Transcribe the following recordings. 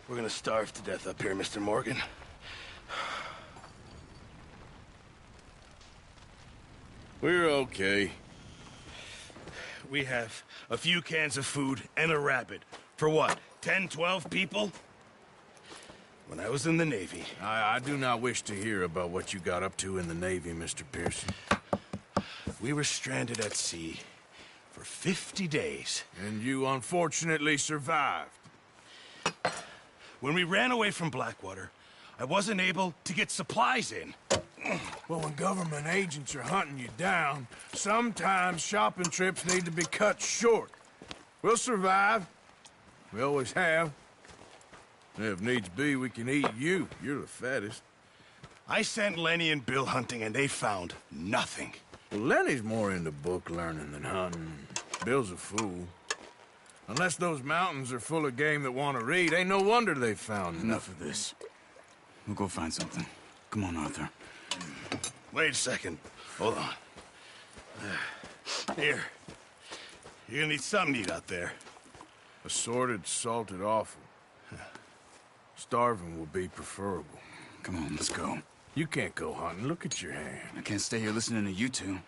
We're gonna starve to death up here, Mr. Morgan. We're okay. We have a few cans of food and a rabbit. For what, 10, 12 people? When I was in the Navy... I do not wish to hear about what you got up to in the Navy, Mr. Pearson. We were stranded at sea for 50 days. And you unfortunately survived. When we ran away from Blackwater, I wasn't able to get supplies in. Well, when government agents are hunting you down, sometimes shopping trips need to be cut short. We'll survive. We always have. If needs be, we can eat you. You're the fattest. I sent Lenny and Bill hunting, and they found nothing. Well, Lenny's more into book learning than hunting. Bill's a fool. Unless those mountains are full of game that want to read, ain't no wonder they found Enough of this. We'll go find something. Come on, Arthur. Wait a second. Hold on. Here. You're gonna need something to eat out there. Assorted, salted offal. Starving will be preferable. Come on, let's go. You can't go hunting. Look at your hand. I can't stay here listening to you two.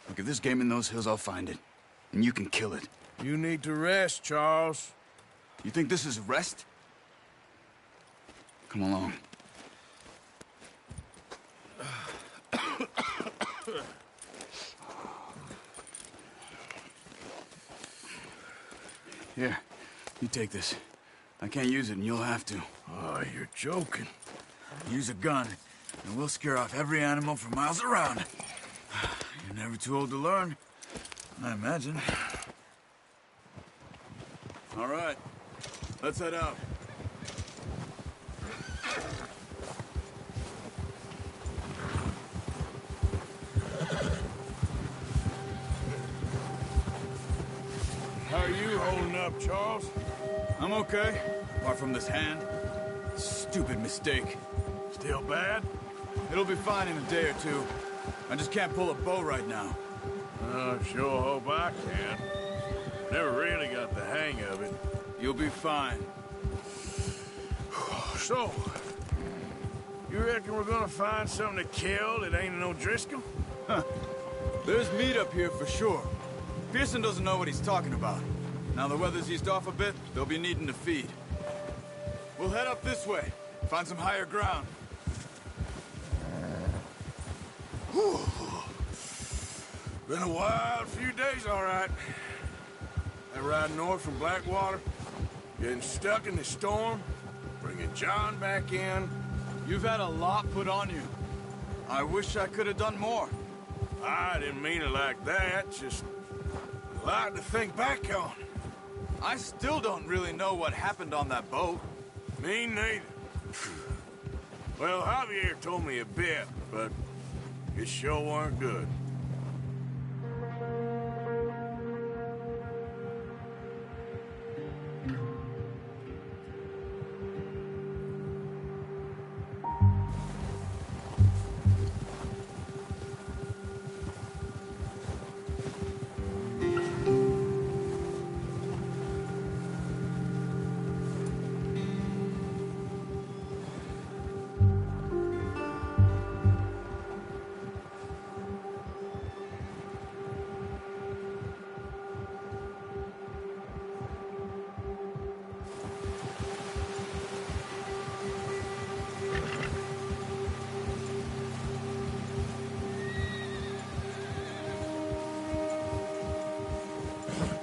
Look, if there's game in those hills, I'll find it. And you can kill it. You need to rest, Charles. You think this is rest? Come along. Here, you take this. I can't use it, and you'll have to. Oh, you're joking. Use a gun, and we'll scare off every animal for miles around. You're never too old to learn, I imagine. All right, let's head out. How are you holding up, Charles? I'm okay, apart from this hand. Stupid mistake. Still bad? It'll be fine in a day or two. I just can't pull a bow right now. Sure hope I can. Never really got the hang of it. You'll be fine. So, you reckon we're gonna find something to kill that ain't no Driscoll? There's meat up here for sure. Pearson doesn't know what he's talking about. Now the weather's eased off a bit, they'll be needing to feed. We'll head up this way, find some higher ground. Whew. Been a wild few days, all right. That ride north from Blackwater, getting stuck in the storm, bringing John back in. You've had a lot put on you. I wish I could have done more. I didn't mean it like that, just a lot to think back on. I still don't really know what happened on that boat. Me neither. Well, Javier told me a bit, but it sure weren't good.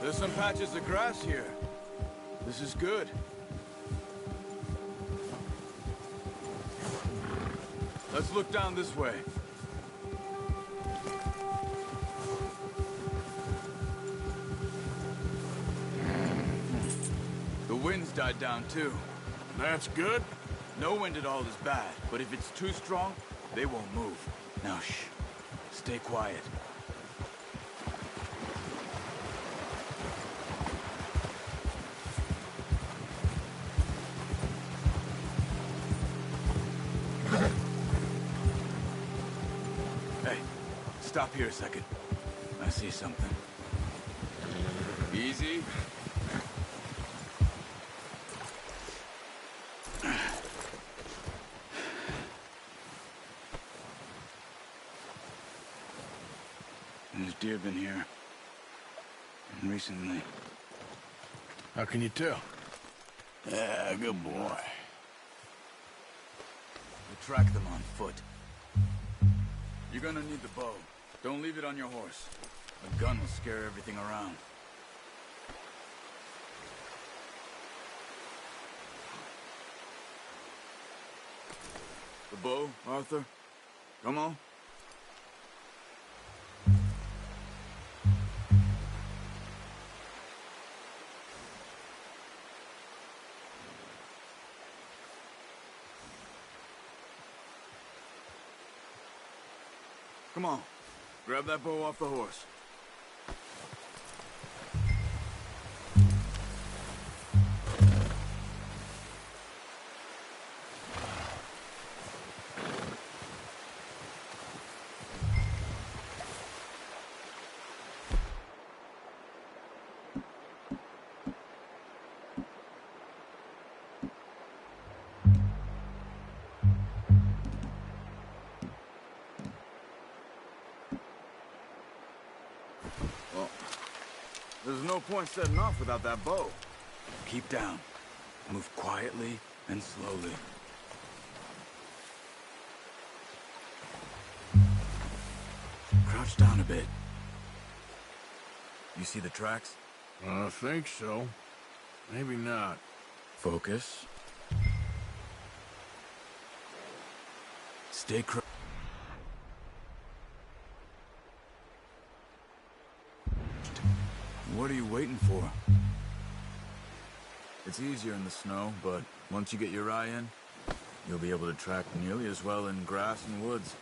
There's some patches of grass here. This is good. Let's look down this way. The wind's died down too. That's good. No wind at all is bad, but if it's too strong, they won't move. Now shh. Stay quiet. Hey, stop here a second. I see something. Easy. There's deer been here. And recently. How can you tell? Yeah, good boy. We'll track them on foot. You're gonna need the bow. Don't leave it on your horse. A gun will scare everything around. The bow, Arthur? Come on. Come on. Grab that bow off the horse. Well, there's no point setting off without that bow. Keep down. Move quietly and slowly. Crouch down a bit. You see the tracks? I think so. Maybe not. Focus. Stay crouched. What are you waiting for? It's easier in the snow, but once you get your eye in, you'll be able to track nearly as well in grass and woods.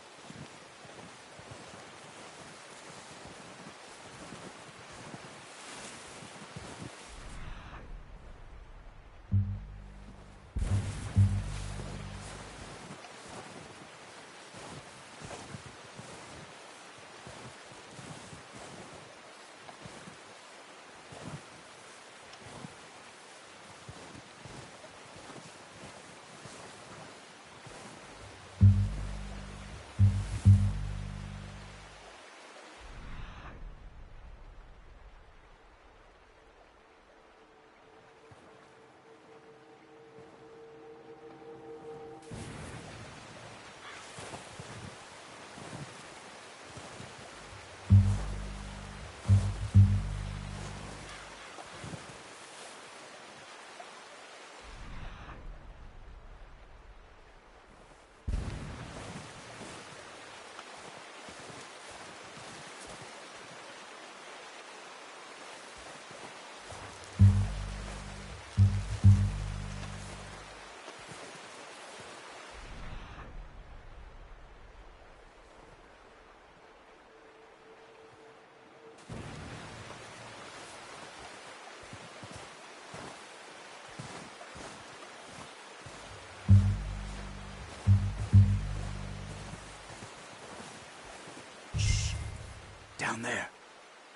Down there.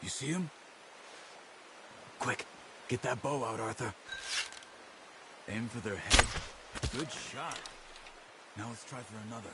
You see him? Quick, get that bow out, Arthur. Aim for their head. Good shot. Now let's try for another.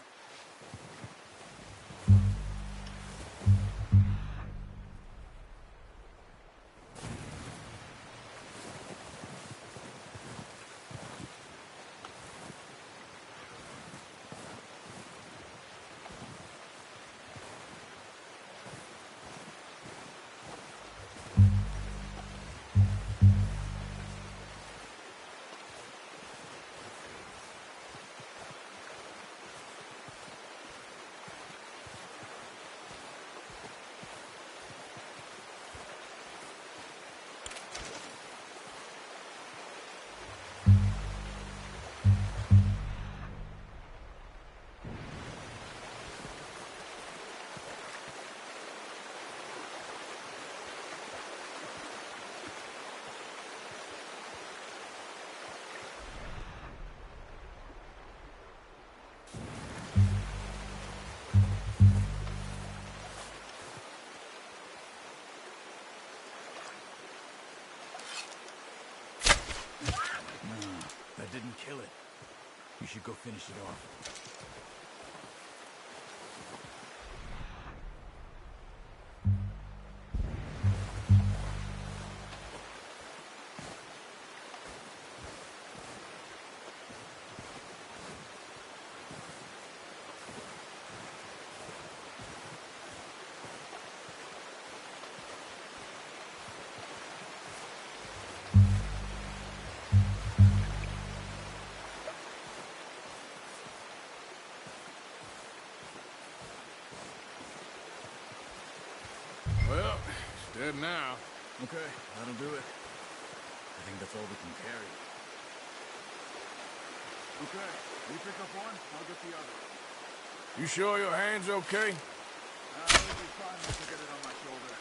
That didn't kill it. You should go finish it off. Dead now. Okay, that'll do it. I think that's all we can carry. Okay, you pick up one, I'll get the other. You sure your hand's okay? It'll be fine once I get it on my shoulder.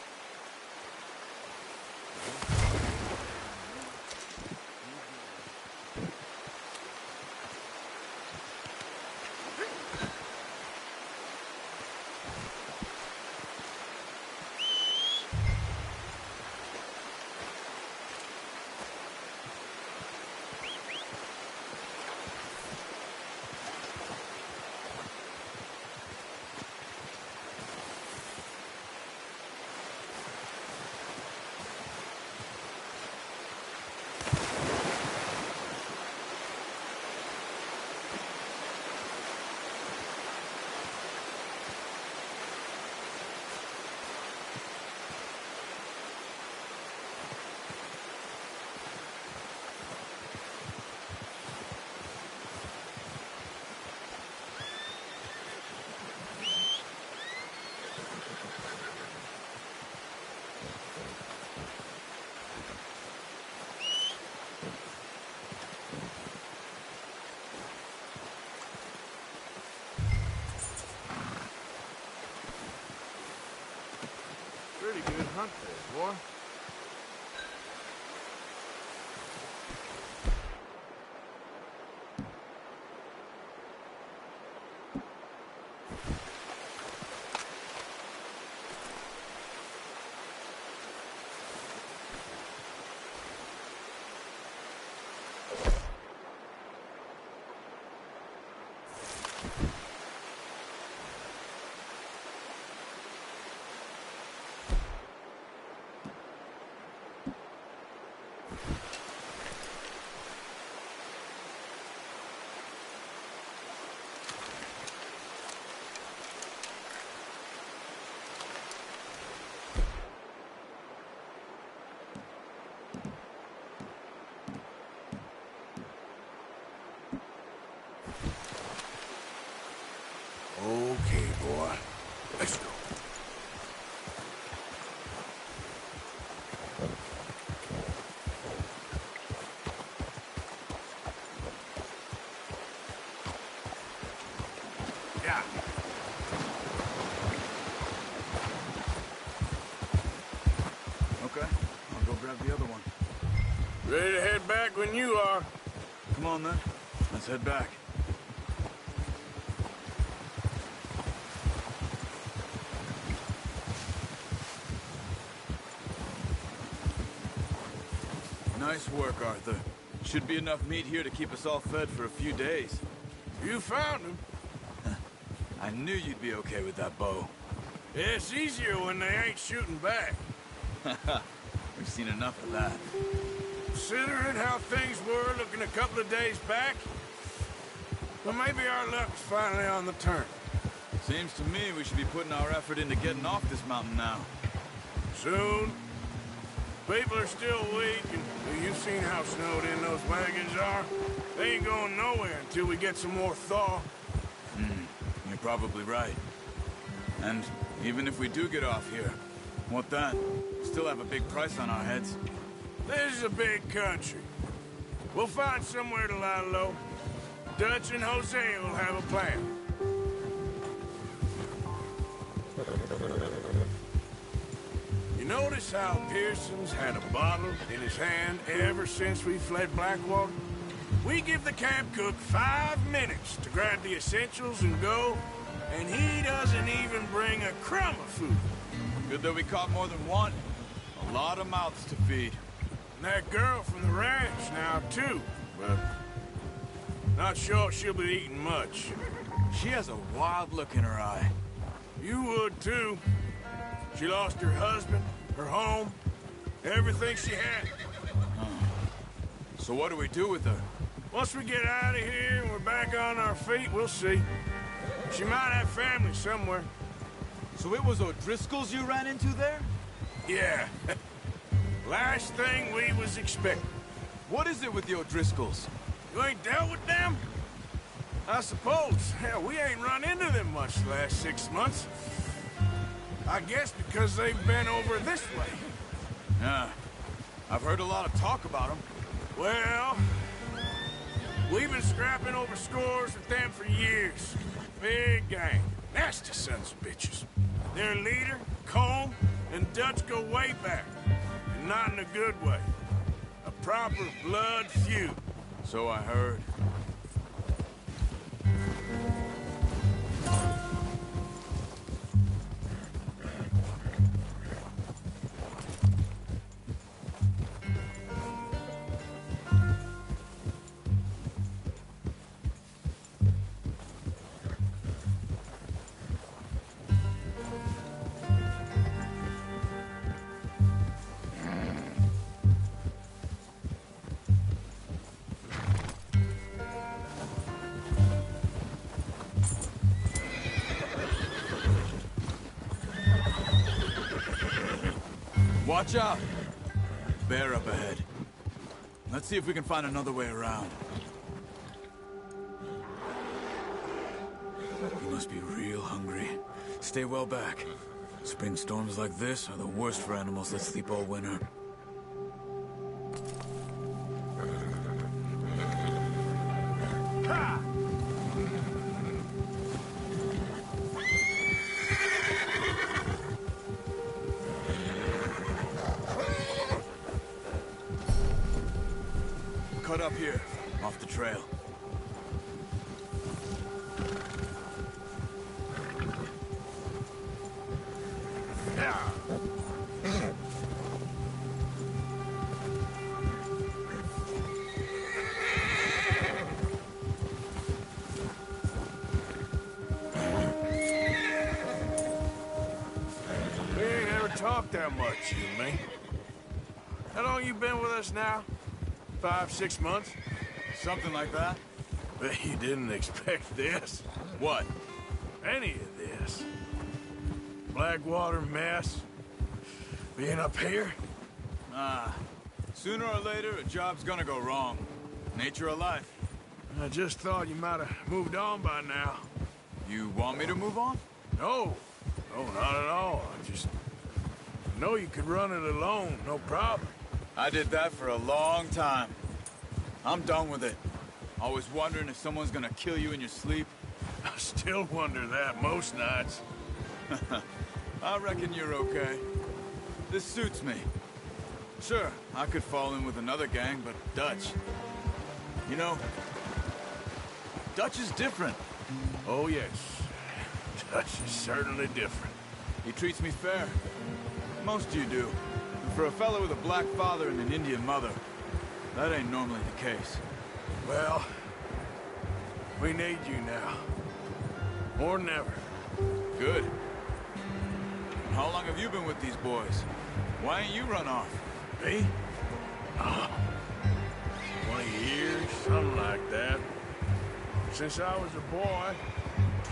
Pretty good hunt there, boy. Okay, boy. Let's go. Yeah. Okay, I'll go grab the other one. Ready to head back when you are. Come on then, let's head back. Nice work, Arthur. Should be enough meat here to keep us all fed for a few days. You found him. I knew you'd be okay with that bow. It's easier when they ain't shooting back. We've seen enough of that. Considering how things were looking a couple of days back, well, maybe our luck's finally on the turn. Seems to me we should be putting our effort into getting off this mountain now. Soon. People are still weak, and well, you've seen how snowed in those wagons are. They ain't going nowhere until we get some more thaw. You're probably right. And even if we do get off here, what then? We still have a big price on our heads. This is a big country. We'll find somewhere to lie low. Dutch and Hosea will have a plan. You notice how Pearson's had a bottle in his hand ever since we fled Blackwater? We give the camp cook 5 minutes to grab the essentials and go, and he doesn't even bring a crumb of food. Good that we caught more than one. A lot of mouths to feed. And that girl from the ranch now, too, but not sure she'll be eating much. She has a wild look in her eye. You would, too. She lost her husband, her home, everything she had. So what do we do with her? Once we get out of here and we're back on our feet, we'll see. She might have family somewhere. So it was O'Driscoll's you ran into there? Yeah. Last thing we was expecting. What is it with the O'Driscolls? You ain't dealt with them? I suppose. Hell, we ain't run into them much the last 6 months. I guess because they've been over this way. Yeah. I've heard a lot of talk about them. Well, we've been scrapping over scores with them for years. Big gang. Nasty sons of bitches. Their leader, Cole, and Dutch go way back. And not in a good way. A proper blood feud. So I heard. Watch out! Bear up ahead. Let's see if we can find another way around. You must be real hungry. Stay well back. Spring storms like this are the worst for animals that sleep all winter. Ha! Cut up here, off the trail. We ain't ever talked that much, you and me. How long you been with us now? 5, 6 months? Something like that? Bet you didn't expect this. What? Any of this. Blackwater mess. Being up here? Sooner or later, a job's gonna go wrong. Nature of life. I just thought you might have moved on by now. You want me to move on? No. No, not at all. I just know you could run it alone, no problem. I did that for a long time. I'm done with it. Always wondering if someone's gonna kill you in your sleep. I still wonder that most nights. I reckon you're okay. This suits me. Sure, I could fall in with another gang, but Dutch... You know, Dutch is different. Oh, yes. Dutch is certainly different. He treats me fair. Most of you do. And for a fellow with a black father and an Indian mother, that ain't normally the case. Well, we need you now. More than ever. Good. How long have you been with these boys? Why ain't you run off? Me? Oh, 20 years, something like that. Since I was a boy.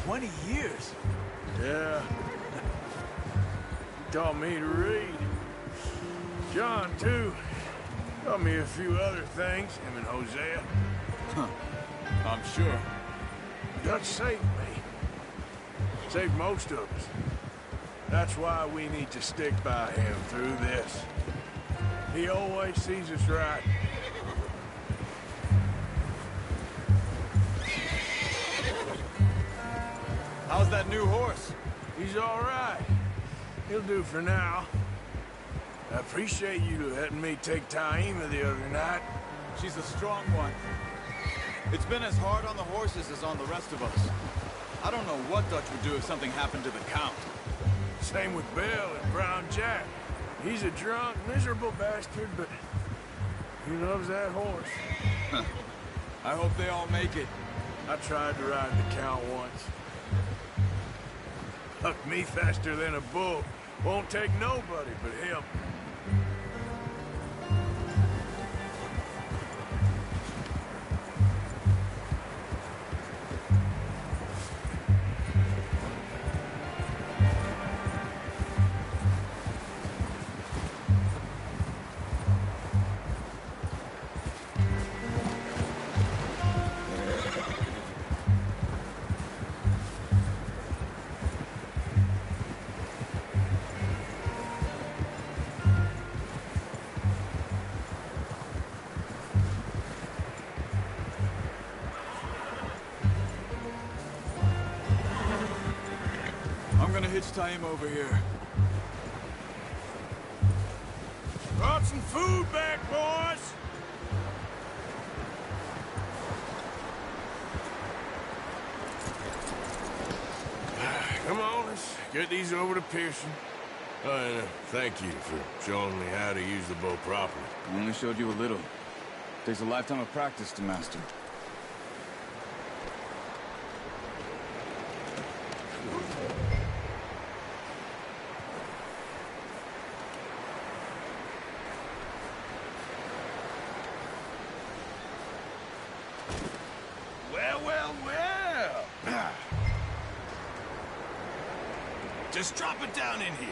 20 years? Yeah. He taught me to read. John, too. Taught me a few other things, him and Hosea. Huh. I'm sure. Dutch saved me. Saved most of us. That's why we need to stick by him through this. He always sees us right. How's that new horse? He's all right. He'll do for now. I appreciate you letting me take Taima the other night. She's a strong one. It's been as hard on the horses as on the rest of us. I don't know what Dutch would do if something happened to the Count. Same with Bill and Brown Jack. He's a drunk, miserable bastard, but he loves that horse. I hope they all make it. I tried to ride the Count once. Hucked me faster than a bull. Won't take nobody but him. I'm gonna hitch tie him over here. Brought some food back, boys! Come on, let's get these over to Pearson. And thank you for showing me how to use the bow properly. I only showed you a little. Takes a lifetime of practice to master. Well. Just drop it down in here.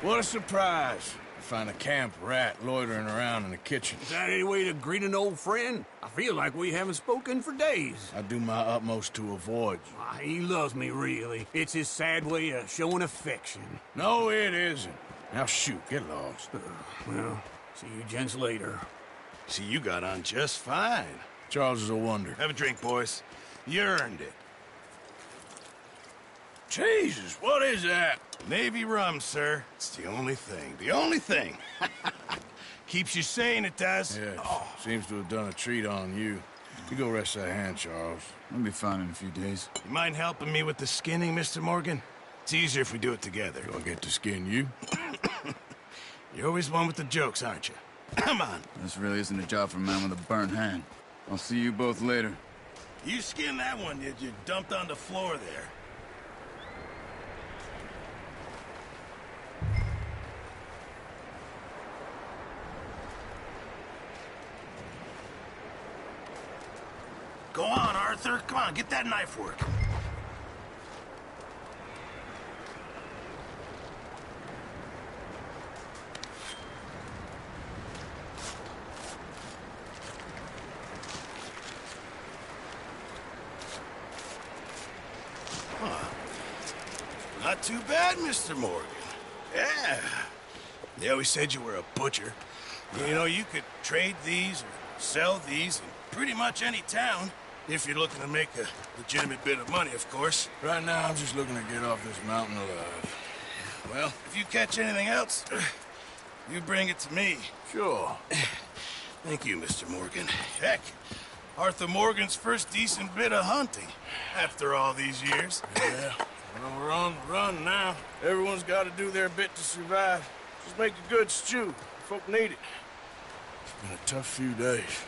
What a surprise. To find a camp rat loitering around in the kitchen. Is that any way to greet an old friend? I feel like we haven't spoken for days. I do my utmost to avoid you. He loves me, really. It's his sad way of showing affection. No, it isn't. Now shoot, get lost. Well, see you gents later. See, you got on just fine. Charles is a wonder. Have a drink, boys. You earned it. Jesus, what is that? Navy rum, sir. It's the only thing. The only thing. Keeps you sane, it does. Yeah, seems to have done a treat on you. You go rest that hand, Charles. I'll be fine in a few days. You mind helping me with the skinning, Mr. Morgan? It's easier if we do it together. Do I get to skin you? You're always one with the jokes, aren't you? Come on. This really isn't a job for a man with a burnt hand. I'll see you both later. You skinned that one you dumped on the floor there. Go on, Arthur. Come on, get that knife work. Not too bad, Mr. Morgan. Yeah. They always said you were a butcher. You know, you could trade these or sell these in pretty much any town, if you're looking to make a legitimate bit of money, of course. Right now, I'm just looking to get off this mountain alive. Well, if you catch anything else, you bring it to me. Sure. Thank you, Mr. Morgan. Heck, Arthur Morgan's first decent bit of hunting, after all these years. Yeah. Well, we're on the run now. Everyone's got to do their bit to survive. Just make a good stew. Folk need it. It's been a tough few days.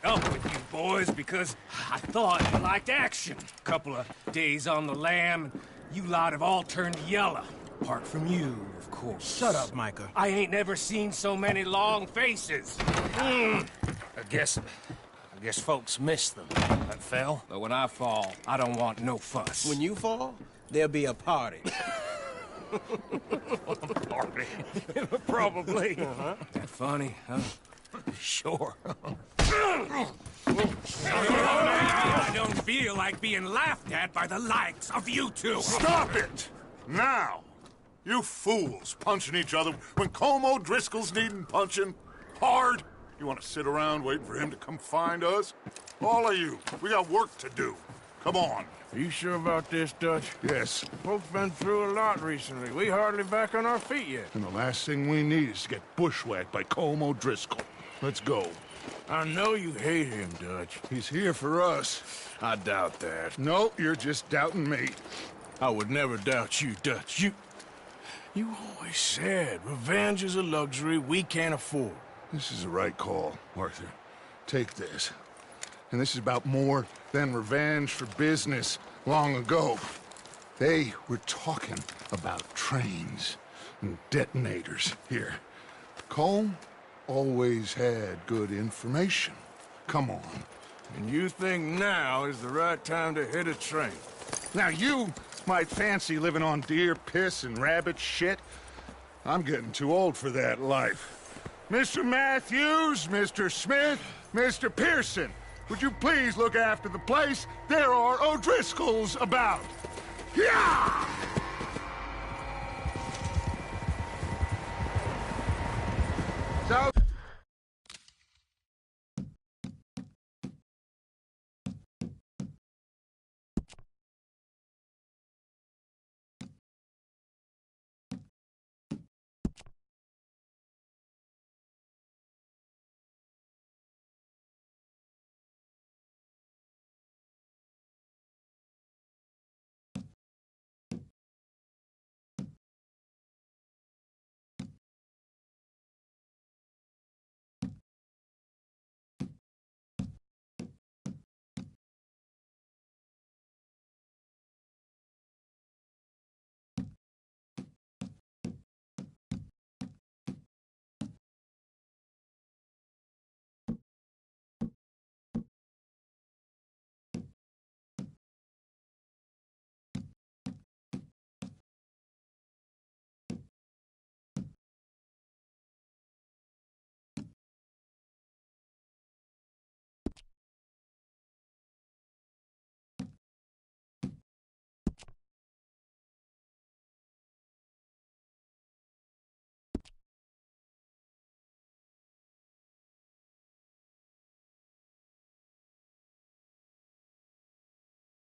Up with you boys because I thought you liked action. Couple of days on the lam, and you lot have all turned yellow. Apart from you, of course. Shut up, Micah. I ain't never seen so many long faces. I guess folks miss them. That fell. But when I fall, I don't want no fuss. When you fall, there'll be a party. Party. Probably. That funny, huh? Sure. I don't feel like being laughed at by the likes of you two. Stop it! Now! You fools punching each other when Como Driscoll's needing punching. Hard! You want to sit around waiting for him to come find us? All of you, we got work to do. Come on. Are you sure about this, Dutch? Yes. Folks been through a lot recently. We hardly back on our feet yet. And the last thing we need is to get bushwhacked by Como Driscoll. Let's go. I know you hate him, Dutch. He's here for us. I doubt that. No, you're just doubting me. I would never doubt you, Dutch. You always said revenge is a luxury we can't afford. This is the right call, Arthur. Take this. And this is about more than revenge for business long ago. They were talking about trains and detonators. Here, Colm, always had good information. Come on. And you think now is the right time to hit a train? Now you might fancy living on deer piss and rabbit shit. I'm getting too old for that life. Mr. Matthews, Mr. Smith, Mr. Pearson, would you please look after the place? There are O'Driscolls about. Yeah!